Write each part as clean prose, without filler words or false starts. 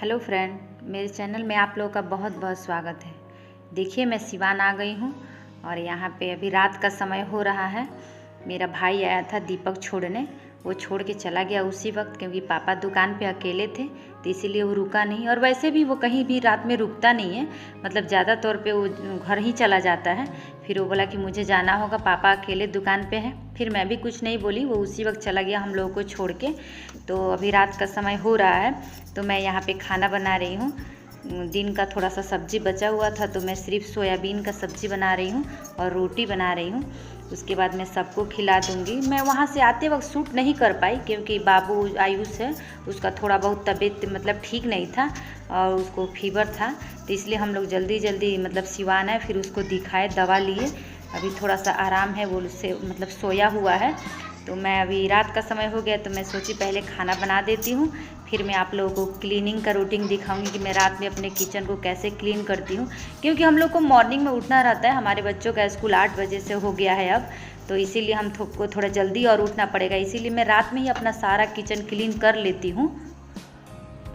Hello friend, मेरे channel में आप लोगों का बहुत बहुत स्वागत है। देखिए, मैं सिवान आ गई हूँ और यहाँ पे अभी रात का समय हो रहा है। मेरा भाई आया था दीपक छोड़ने, वो छोड़ के चला गया उसी वक्त, क्योंकि पापा दुकान पे अकेले थे तो इसीलिए वो रुका नहीं। और वैसे भी वो कहीं भी रात में रुकता नहीं है, मतलब ज़्यादा तौर पे वो घर ही चला जाता है। फिर वो बोला कि मुझे जाना होगा, पापा अकेले दुकान पे हैं। फिर मैं भी कुछ नहीं बोली, वो उसी वक्त चला गया हम लोगों को छोड़ के। तो अभी रात का समय हो रहा है तो मैं यहाँ पे खाना बना रही हूँ। दिन का थोड़ा सा सब्जी बचा हुआ था तो मैं सिर्फ सोयाबीन का सब्जी बना रही हूँ और रोटी बना रही हूँ। उसके बाद मैं सबको खिला दूँगी। मैं वहाँ से आते वक्त शूट नहीं कर पाई क्योंकि बाबू आयुष है, उसका थोड़ा बहुत तबीयत मतलब ठीक नहीं था और उसको फीवर था, तो इसलिए हम लोग जल्दी जल्दी मतलब सिवान आए, फिर उसको दिखाए, दवा लिए। अभी थोड़ा सा आराम है, वो उससे मतलब सोया हुआ है। तो मैं अभी रात का समय हो गया तो मैं सोची पहले खाना बना देती हूँ, फिर मैं आप लोगों को क्लीनिंग का रूटीन दिखाऊंगी कि मैं रात में अपने किचन को कैसे क्लीन करती हूँ। क्योंकि हम लोग को मॉर्निंग में उठना रहता है, हमारे बच्चों का स्कूल 8 बजे से हो गया है अब, तो इसीलिए हम को थोड़ा जल्दी और उठना पड़ेगा। इसीलिए मैं रात में ही अपना सारा किचन क्लीन कर लेती हूँ।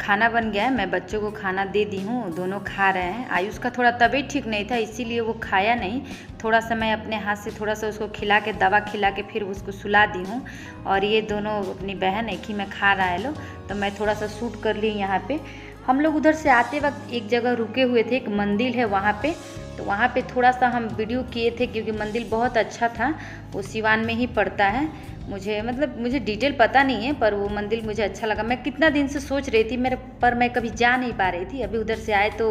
खाना बन गया है, मैं बच्चों को खाना दे दी हूँ, दोनों खा रहे हैं। आयुष का थोड़ा तबीयत ठीक नहीं था इसीलिए वो खाया नहीं। थोड़ा सा मैं अपने हाथ से थोड़ा सा उसको खिला के, दवा खिला के फिर उसको सुला दी हूँ। और ये दोनों अपनी बहन एक ही में खा रहा है लोग, तो मैं थोड़ा सा शूट कर ली यहाँ पे। हम लोग उधर से आते वक्त एक जगह रुके हुए थे, एक मंदिर है वहाँ पे, तो वहाँ पे थोड़ा सा हम वीडियो किए थे क्योंकि मंदिर बहुत अच्छा था। वो सिवान में ही पड़ता है। मुझे डिटेल पता नहीं है, पर वो मंदिर मुझे अच्छा लगा। मैं कितना दिन से सोच रही थी पर मैं कभी जा नहीं पा रही थी। अभी उधर से आए तो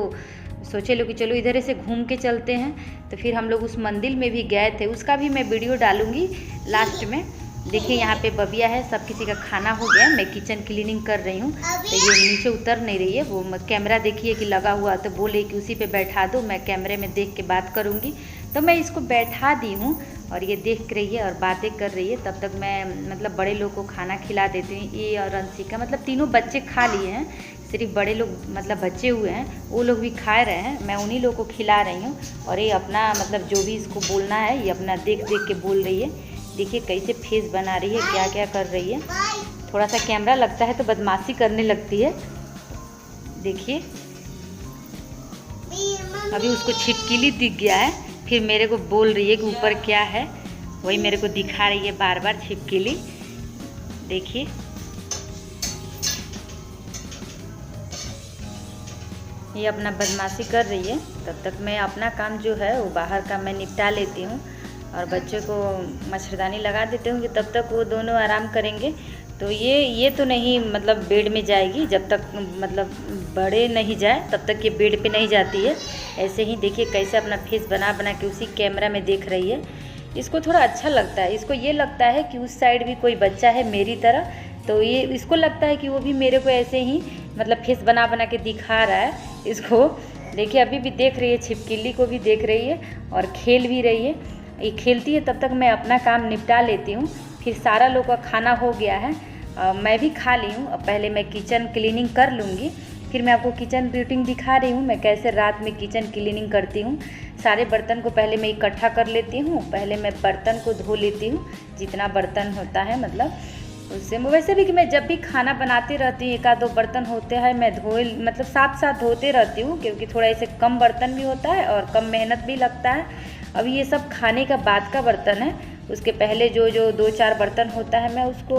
सोचे लो कि चलो इधर से घूम के चलते हैं, तो फिर हम लोग उस मंदिर में भी गए थे। उसका भी मैं वीडियो डालूँगी लास्ट में। देखिए यहाँ पे बबिया है, सब किसी का खाना हो गया, मैं किचन क्लीनिंग कर रही हूँ। तो ये नीचे उतर नहीं रही है, वो कैमरा देखिए कि लगा हुआ, तो बोले कि उसी पे बैठा दो, मैं कैमरे में देख के बात करूँगी। तो मैं इसको बैठा दी हूँ और ये देख रही है और बातें कर रही है। तब तक मैं मतलब बड़े लोग को खाना खिला देती हूँ। ये और अंशिका मतलब तीनों बच्चे खा लिए हैं, सिर्फ बड़े लोग मतलब बचे हुए हैं, वो लोग भी खा रहे हैं। मैं उन्हीं लोग को खिला रही हूँ और ये अपना मतलब जो भी इसको बोलना है ये अपना देख देख के बोल रही है। देखिए कैसे फेस बना रही है, क्या क्या कर रही है। थोड़ा सा कैमरा लगता है तो बदमाशी करने लगती है। देखिए अभी उसको छिपकली दिख गया है, फिर मेरे को बोल रही है कि ऊपर क्या है, वही मेरे को दिखा रही है बार बार छिपकली। देखिए ये अपना बदमाशी कर रही है। तब तक मैं अपना काम जो है वो बाहर का मैं निपटा लेती हूँ और बच्चों को मच्छरदानी लगा देती हूँ कि तब तक वो दोनों आराम करेंगे। तो ये तो नहीं मतलब बेड में जाएगी, जब तक मतलब बड़े नहीं जाए तब तक ये बेड पे नहीं जाती है। ऐसे ही देखिए कैसे अपना फेस बना बना के उसी कैमरा में देख रही है। इसको थोड़ा अच्छा लगता है, इसको ये लगता है कि उस साइड भी कोई बच्चा है मेरी तरह, तो ये इसको लगता है कि वो भी मेरे को ऐसे ही मतलब फेस बना बना के दिखा रहा है इसको। देखिए अभी भी देख रही है, छिपकली को भी देख रही है और खेल भी रही है। ये खेलती है तब तक मैं अपना काम निपटा लेती हूँ। फिर सारा लोग का खाना हो गया है, मैं भी खा ली हूँ। अब पहले मैं किचन क्लीनिंग कर लूँगी, फिर मैं आपको किचन रूटीन दिखा रही हूँ मैं कैसे रात में किचन क्लीनिंग करती हूँ। सारे बर्तन को पहले मैं इकट्ठा कर लेती हूँ, पहले मैं बर्तन को धो लेती हूँ, जितना बर्तन होता है मतलब उससे। वैसे भी कि मैं जब भी खाना बनाती रहती हूँ, एक आध दो बर्तन होते हैं मैं धोए मतलब साथ साथ धोते रहती हूँ, क्योंकि थोड़ा ऐसे कम बर्तन भी होता है और कम मेहनत भी लगता है। अब ये सब खाने का बाद का बर्तन है, उसके पहले जो 2-4 बर्तन होता है मैं उसको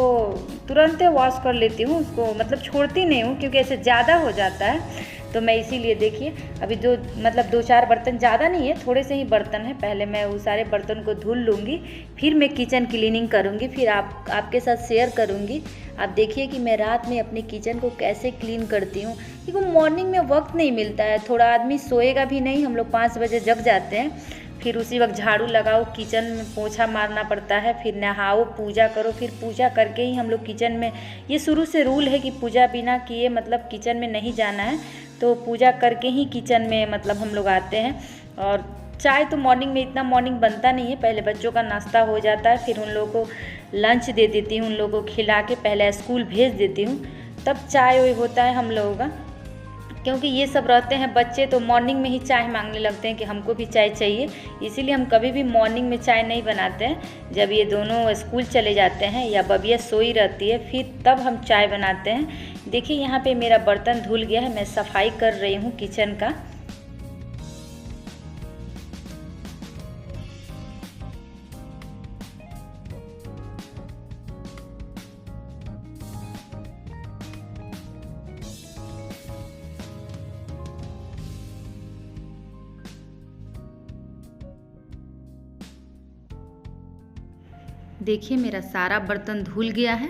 तुरंत वॉश कर लेती हूँ, उसको मतलब छोड़ती नहीं हूँ क्योंकि ऐसे ज़्यादा हो जाता है। तो मैं इसीलिए देखिए अभी जो मतलब 2-4 बर्तन, ज़्यादा नहीं है, थोड़े से ही बर्तन हैं, पहले मैं उस सारे बर्तन को धुल लूँगी, फिर मैं किचन क्लीनिंग करूँगी, फिर आपके साथ शेयर करूँगी। आप देखिए कि मैं रात में अपने किचन को कैसे क्लीन करती हूँ, क्योंकि मॉर्निंग में वक्त नहीं मिलता है, थोड़ा आदमी सोएगा भी नहीं, हम लोग 5 बजे जग जाते हैं, फिर उसी वक्त झाड़ू लगाओ, किचन में पोछा मारना पड़ता है, फिर नहाओ, पूजा करो, फिर पूजा करके ही हम लोग किचन में, ये शुरू से रूल है कि पूजा बिना किए मतलब किचन में नहीं जाना है, तो पूजा करके ही किचन में मतलब हम लोग आते हैं। और चाय तो मॉर्निंग में इतना मॉर्निंग बनता नहीं है, पहले बच्चों का नाश्ता हो जाता है, फिर उन लोगों को लंच दे देती हूँ, उन लोगों को खिला के पहले स्कूल भेज देती हूँ, तब चाय वाय होता है हम लोगों का। क्योंकि ये सब रहते हैं बच्चे तो मॉर्निंग में ही चाय मांगने लगते हैं कि हमको भी चाय चाहिए, इसीलिए हम कभी भी मॉर्निंग में चाय नहीं बनाते हैं। जब ये दोनों स्कूल चले जाते हैं या बबिया सोई रहती है फिर तब हम चाय बनाते हैं, देखिए यहाँ पे मेरा बर्तन धुल गया है, मैं सफाई कर रही हूँ किचन का। देखिए मेरा सारा बर्तन धुल गया है।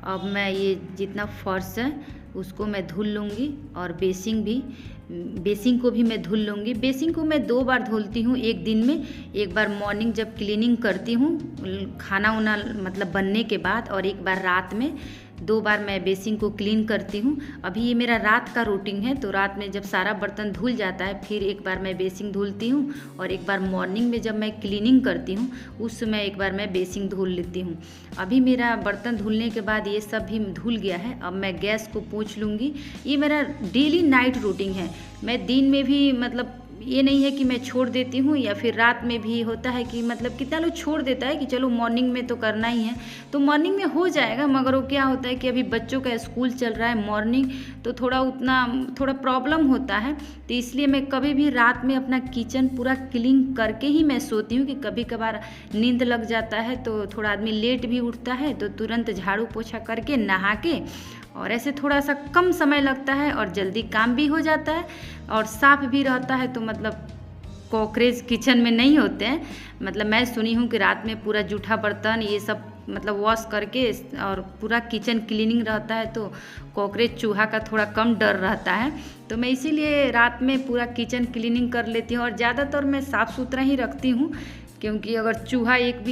अब मैं ये जितना फर्श है उसको मैं धुल लूँगी और बेसिंग को भी मैं धुल लूँगी। बेसिंग को मैं 2 बार धुलती हूँ एक दिन में, एक बार मॉर्निंग जब क्लीनिंग करती हूँ खाना वाना मतलब बनने के बाद, और एक बार रात में। 2 बार मैं बेसिंग को क्लीन करती हूँ। अभी ये मेरा रात का रूटीन है, तो रात में जब सारा बर्तन धुल जाता है फिर एक बार मैं बेसिंग धुलती हूँ, और एक बार मॉर्निंग में जब मैं क्लीनिंग करती हूँ उस समय एक बार मैं बेसिंग धुल लेती हूँ। अभी मेरा बर्तन धुलने के बाद ये सब भी धुल गया है। अब मैं गैस को पोंछ लूँगी। ये मेरा डेली नाइट रूटीन है। मैं दिन में भी मतलब ये नहीं है कि मैं छोड़ देती हूँ, या फिर रात में भी होता है कि मतलब कितना लोग छोड़ देता है कि चलो मॉर्निंग में तो करना ही है, तो मॉर्निंग में हो जाएगा। मगर वो क्या होता है कि अभी बच्चों का स्कूल चल रहा है मॉर्निंग, तो थोड़ा प्रॉब्लम होता है। तो इसलिए मैं कभी भी रात में अपना किचन पूरा क्लीन करके ही मैं सोती हूँ। कि कभी कभार नींद लग जाता है तो थोड़ा आदमी लेट भी उठता है, तो तुरंत झाड़ू पोछा करके नहा के, और ऐसे थोड़ा सा कम समय लगता है और जल्दी काम भी हो जाता है और साफ भी रहता है। तो मतलब कॉकरोच किचन में नहीं होते हैं। मतलब मैं सुनी हूँ कि रात में पूरा जूठा बर्तन ये सब मतलब वॉश करके और पूरा किचन क्लीनिंग रहता है, तो कॉकरोच चूहा का थोड़ा कम डर रहता है। तो मैं इसीलिए रात में पूरा किचन क्लीनिंग कर लेती हूँ, और ज़्यादातर मैं साफ़ सुथरा ही रखती हूँ। क्योंकि अगर चूहा एक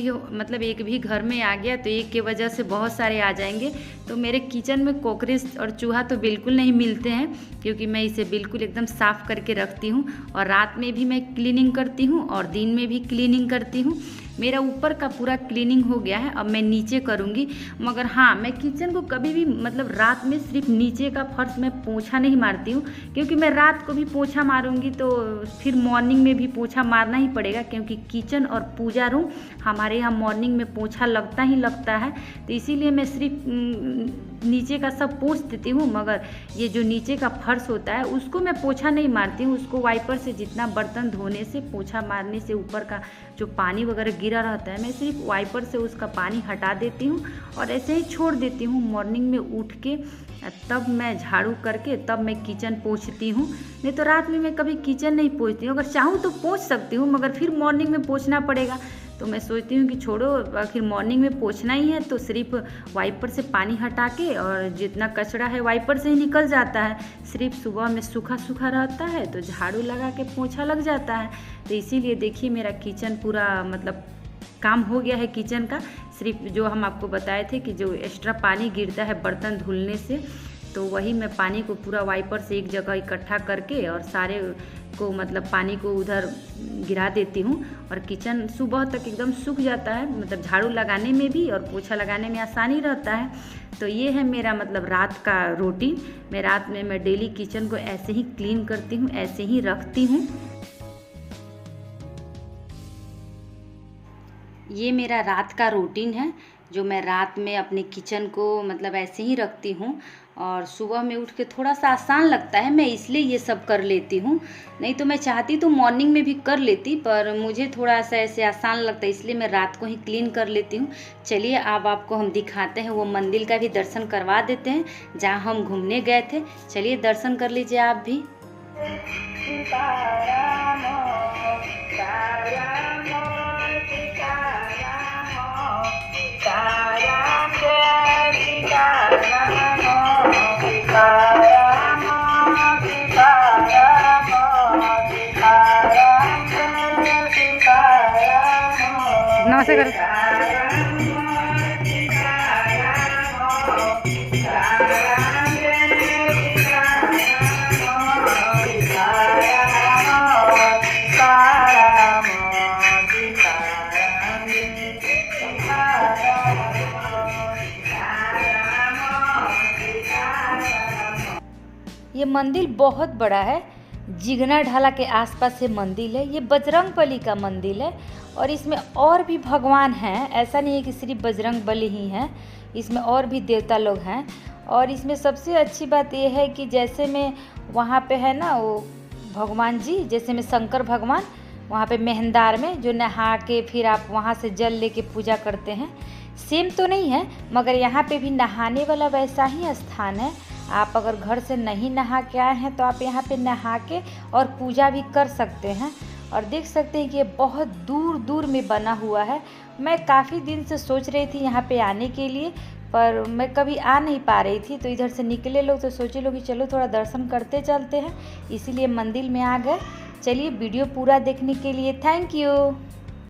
भी घर में आ गया तो एक की वजह से बहुत सारे आ जाएंगे। तो मेरे किचन में कॉकरोच और चूहा तो बिल्कुल नहीं मिलते हैं, क्योंकि मैं इसे बिल्कुल एकदम साफ़ करके रखती हूँ। और रात में भी मैं क्लीनिंग करती हूँ और दिन में भी क्लीनिंग करती हूँ। मेरा ऊपर का पूरा क्लीनिंग हो गया है, अब मैं नीचे करूँगी। मगर हाँ, मैं किचन को कभी भी मतलब रात में सिर्फ नीचे का फर्श में पोछा नहीं मारती हूँ, क्योंकि मैं रात को भी पोछा मारूंगी तो फिर मॉर्निंग में भी पोछा मारना ही पड़ेगा। क्योंकि किचन और पूजा रूम हमारे यहाँ मॉर्निंग में पोछा लगता ही लगता है। तो इसीलिए मैं सिर्फ नीचे का सब पोंछ देती हूँ, मगर ये जो नीचे का फर्श होता है उसको मैं पोछा नहीं मारती हूँ। उसको वाइपर से जितना बर्तन धोने से, पोछा मारने से ऊपर का जो पानी वगैरह गिरा रहता है, मैं सिर्फ वाइपर से उसका पानी हटा देती हूँ और ऐसे ही छोड़ देती हूँ। मॉर्निंग में उठ के तब मैं झाड़ू करके तब मैं किचन पोंछती हूँ। नहीं तो रात में मैं कभी किचन नहीं पोंछती हूँ। अगर चाहूँ तो पोंछ सकती हूँ, मगर फिर मॉर्निंग में पोंछना पड़ेगा। तो मैं सोचती हूँ कि छोड़ो, आखिर मॉर्निंग में पोंछना ही है तो सिर्फ वाइपर से पानी हटा के, और जितना कचरा है वाइपर से ही निकल जाता है। सिर्फ सुबह में सूखा सूखा रहता है तो झाड़ू लगा के पोंछा लग जाता है। तो इसीलिए देखिए मेरा किचन पूरा मतलब काम हो गया है किचन का। सिर्फ जो हम आपको बताए थे कि जो एक्स्ट्रा पानी गिरता है बर्तन धुलने से, तो वही मैं पानी को पूरा वाइपर से एक जगह इकट्ठा करके और सारे को मतलब पानी को उधर गिरा देती हूँ। और किचन सुबह तक एकदम सूख जाता है, मतलब झाड़ू लगाने में भी और पोछा लगाने में आसानी रहता है। तो ये है मेरा मतलब रात का रूटीन। मैं रात में मैं डेली किचन को ऐसे ही क्लीन करती हूँ, ऐसे ही रखती हूँ। ये मेरा रात का रूटीन है, जो मैं रात में अपने किचन को मतलब ऐसे ही रखती हूँ। और सुबह में उठ के थोड़ा सा आसान लगता है, मैं इसलिए ये सब कर लेती हूँ। नहीं तो मैं चाहती तो मॉर्निंग में भी कर लेती, पर मुझे थोड़ा सा ऐसे आसान लगता है, इसलिए मैं रात को ही क्लीन कर लेती हूँ। चलिए अब आपको हम दिखाते हैं, वो मंदिर का भी दर्शन करवा देते हैं जहाँ हम घूमने गए थे। चलिए दर्शन कर लीजिए आप भी। नमस्ते कर। ये मंदिर बहुत बड़ा है, जिगना ढाला के आसपास ये मंदिर है। ये बजरंगबली का मंदिर है और इसमें और भी भगवान हैं, ऐसा नहीं है कि सिर्फ बजरंगबली ही हैं, इसमें और भी देवता लोग हैं। और इसमें सबसे अच्छी बात ये है कि जैसे में वहाँ पे है ना वो भगवान जी, जैसे में शंकर भगवान वहाँ पे मेहंदार में जो नहा के फिर आप वहाँ से जल लेके पूजा करते हैं, सेम तो नहीं है मगर यहाँ पे भी नहाने वाला वैसा ही स्थान है। आप अगर घर से नहीं नहा के आए हैं तो आप यहाँ पे नहा के और पूजा भी कर सकते हैं। और देख सकते हैं कि ये बहुत दूर दूर में बना हुआ है। मैं काफ़ी दिन से सोच रही थी यहाँ पे आने के लिए, पर मैं कभी आ नहीं पा रही थी। तो इधर से निकले लोग तो सोचे लोग कि चलो थोड़ा दर्शन करते चलते हैं, इसीलिए मंदिर में आ गए। चलिए वीडियो पूरा देखने के लिए थैंक यू।